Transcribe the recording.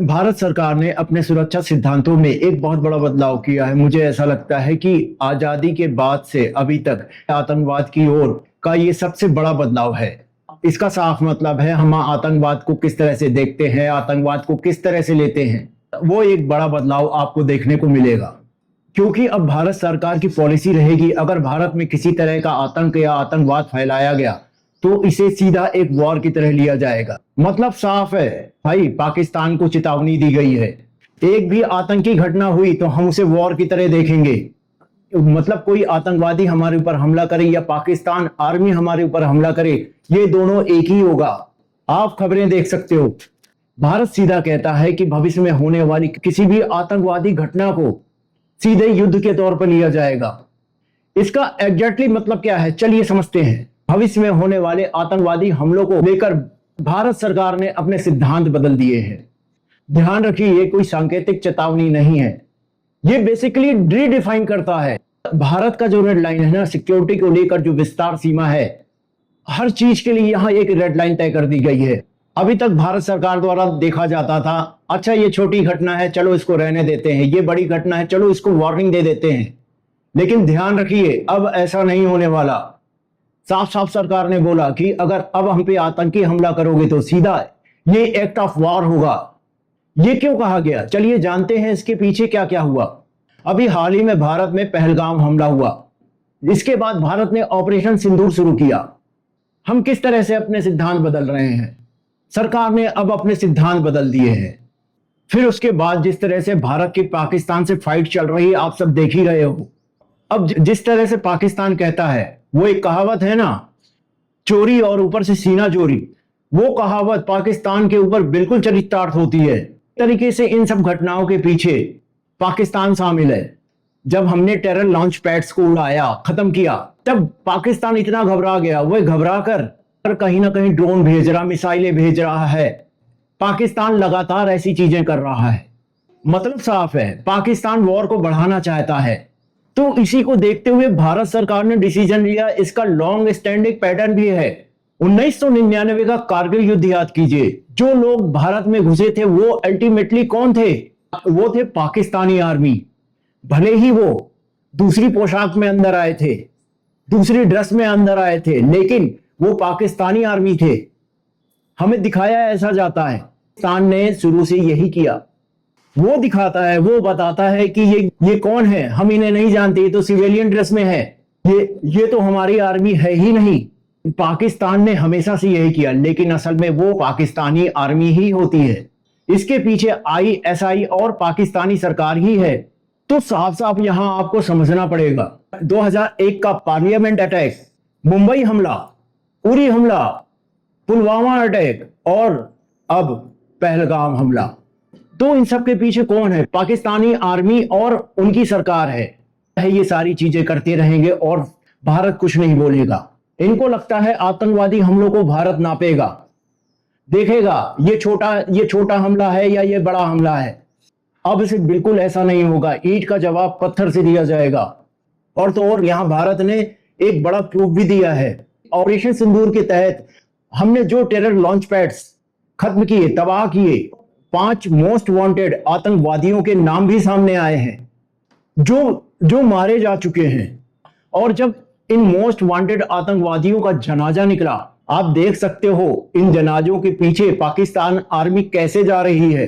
भारत सरकार ने अपने सुरक्षा सिद्धांतों में एक बहुत बड़ा बदलाव किया है। मुझे ऐसा लगता है कि आजादी के बाद से अभी तक आतंकवाद की ओर का ये सबसे बड़ा बदलाव है। इसका साफ मतलब है हम आतंकवाद को किस तरह से देखते हैं, आतंकवाद को किस तरह से लेते हैं, वो एक बड़ा बदलाव आपको देखने को मिलेगा। क्योंकि अब भारत सरकार की पॉलिसी रहेगी, अगर भारत में किसी तरह का आतंक या आतंकवाद फैलाया गया तो इसे सीधा एक वॉर की तरह लिया जाएगा। मतलब साफ है भाई, पाकिस्तान को चेतावनी दी गई है, एक भी आतंकी घटना हुई तो हम उसे वॉर की तरह देखेंगे। मतलब कोई आतंकवादी हमारे ऊपर हमला करे या पाकिस्तान आर्मी हमारे ऊपर हमला करे, ये दोनों एक ही होगा। आप खबरें देख सकते हो, भारत सीधा कहता है कि भविष्य में होने वाली किसी भी आतंकवादी घटना को सीधे युद्ध के तौर पर लिया जाएगा। इसका एग्जैक्टली मतलब क्या है, चलिए समझते हैं। भविष्य में होने वाले आतंकवादी हमलों को लेकर भारत सरकार ने अपने सिद्धांत बदल दिए हैं। ध्यान रखिए, ये कोई सांकेतिक चेतावनी नहीं है, ये बेसिकली रीडिफाइन करता है भारत का जो रेड लाइन है ना, सिक्योरिटी को लेकर जो विस्तार सीमा है, हर चीज के लिए यहां एक रेड लाइन तय कर दी गई है। अभी तक भारत सरकार द्वारा देखा जाता था, अच्छा ये छोटी घटना है चलो इसको रहने देते हैं, ये बड़ी घटना है चलो इसको वार्निंग दे देते हैं। लेकिन ध्यान रखिए, अब ऐसा नहीं होने वाला। साफ साफ सरकार ने बोला कि अगर अब हम पे आतंकी हमला करोगे तो सीधा ये एक्ट ऑफ वॉर होगा। ये क्यों कहा गया, चलिए जानते हैं इसके पीछे क्या क्या हुआ। अभी हाल ही में भारत में पहलगाम हमला हुआ, इसके बाद भारत ने ऑपरेशन सिंदूर शुरू किया। हम किस तरह से अपने सिद्धांत बदल रहे हैं, सरकार ने अब अपने सिद्धांत बदल दिए हैं। फिर उसके बाद जिस तरह से भारत की पाकिस्तान से फाइट चल रही है, आप सब देख ही रहे हो। अब जिस तरह से पाकिस्तान कहता है, वो एक कहावत है ना, चोरी और ऊपर से सीना चोरी, वो कहावत पाकिस्तान के ऊपर बिल्कुल चरितार्थ होती है। तरीके से इन सब घटनाओं के पीछे पाकिस्तान शामिल है। जब हमने टेरर लॉन्च पैड्स को उड़ाया, खत्म किया, तब पाकिस्तान इतना घबरा गया, वो घबरा कर कहीं ना कहीं ड्रोन भेज रहा, मिसाइलें भेज रहा है। पाकिस्तान लगातार ऐसी चीजें कर रहा है। मतलब साफ है, पाकिस्तान वॉर को बढ़ाना चाहता है। तो इसी को देखते हुए भारत सरकार ने डिसीजन लिया। इसका लॉन्ग स्टैंडिंग पैटर्न भी है। 1999 का कारगिल युद्ध याद कीजिए, जो लोग भारत में घुसे थे वो अल्टीमेटली कौन थे, वो थे पाकिस्तानी आर्मी। भले ही वो दूसरी पोशाक में अंदर आए थे, दूसरी ड्रेस में अंदर आए थे, लेकिन वो पाकिस्तानी आर्मी थे। हमें दिखाया ऐसा जाता है, पाकिस्तान ने शुरू से यही किया। वो दिखाता है, वो बताता है कि ये कौन है, हम इन्हें नहीं जानते, ये तो सिविलियन ड्रेस में है, ये तो हमारी आर्मी है ही नहीं। पाकिस्तान ने हमेशा से यही किया, लेकिन असल में वो पाकिस्तानी आर्मी ही होती है। इसके पीछे आईएसआई और पाकिस्तानी सरकार ही है। तो साफ साफ यहां आपको समझना पड़ेगा, 2001 का पार्लियामेंट अटैक, मुंबई हमला, उरी हमला, पुलवामा अटैक और अब पहलगाम हमला, तो इन सब के पीछे कौन है, पाकिस्तानी आर्मी और उनकी सरकार है। ये सारी चीजें करते रहेंगे और भारत कुछ नहीं बोलेगा। इनको लगता है आतंकवादी हमलों को भारत नापेगा, देखेगा ये छोटा हमला है या ये बड़ा हमला है। अब से बिल्कुल ऐसा नहीं होगा, ईंट का जवाब पत्थर से दिया जाएगा। और तो और यहां भारत ने एक बड़ा प्रूफ भी दिया है। ऑपरेशन सिंदूर के तहत हमने जो टेरर लॉन्च पैड्स खत्म किए, तबाह किए, 5 मोस्ट वांटेड आतंकवादियों के नाम भी सामने आए हैं जो मारे जा चुके हैं। और जब इन मोस्ट वांटेड आतंकवादियों का जनाजा निकला, आप देख सकते हो इन जनाजों के पीछे पाकिस्तान आर्मी कैसे जा रही है।